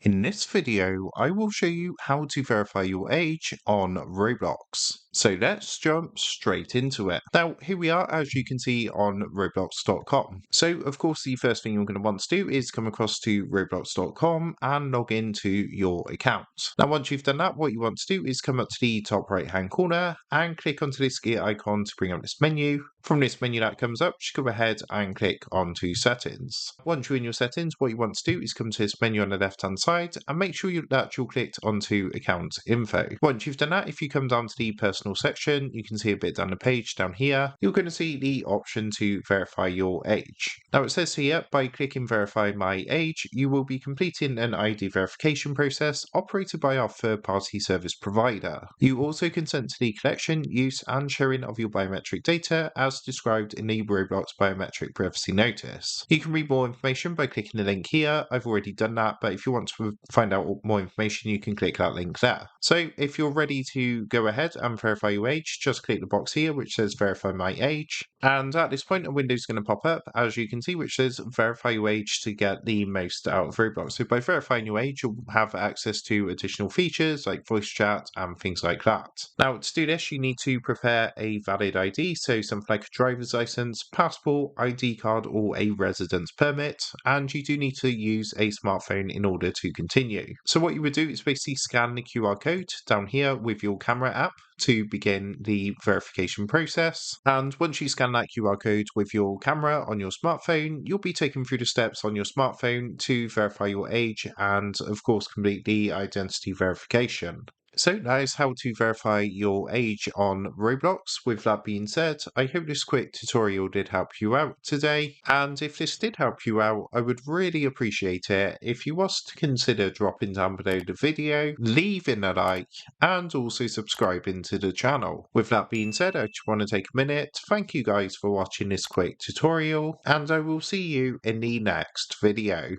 In this video, I will show you how to verify your age on Roblox. So let's jump straight into it. Now, here we are, as you can see on Roblox.com. So, of course, the first thing you're going to want to do is come across to Roblox.com and log into your account. Now, once you've done that, what you want to do is come up to the top right-hand corner and click onto this gear icon to bring up this menu. From this menu that comes up, just go ahead and click onto settings. Once you're in your settings, what you want to do is come to this menu on the left-hand side and make sure that you're clicked onto account info. Once you've done that, if you come down to the personal section, you can see a bit down the page down here, you're going to see the option to verify your age. Now it says here, by clicking verify my age, you will be completing an ID verification process operated by our third-party service provider. You also consent to the collection, use and sharing of your biometric data as described in the Roblox biometric privacy notice. You can read more information by clicking the link here. I've already done that, but if you want to find out more information, you can click that link there. So if you're ready to go ahead and verify your age, just click the box here which says verify my age, and at this point a window is going to pop up, as you can see, which says verify your age to get the most out of Roblox. So by verifying your age, you'll have access to additional features like voice chat and things like that. Now to do this, you need to prepare a valid ID, so something like a driver's license, passport, ID card or a residence permit, and you do need to use a smartphone in order to continue. So what you would do is basically scan the QR code down here with your camera app to begin the verification process. And once you scan that QR code with your camera on your smartphone, you'll be taken through the steps on your smartphone to verify your age and, of course, complete the identity verification. So that is how to verify your age on Roblox. With that being said, I hope this quick tutorial did help you out today. And if this did help you out, I would really appreciate it if you was to consider dropping down below the video, leaving a like, and also subscribing to the channel. With that being said, I just want to take a minute to thank you guys for watching this quick tutorial, and I will see you in the next video.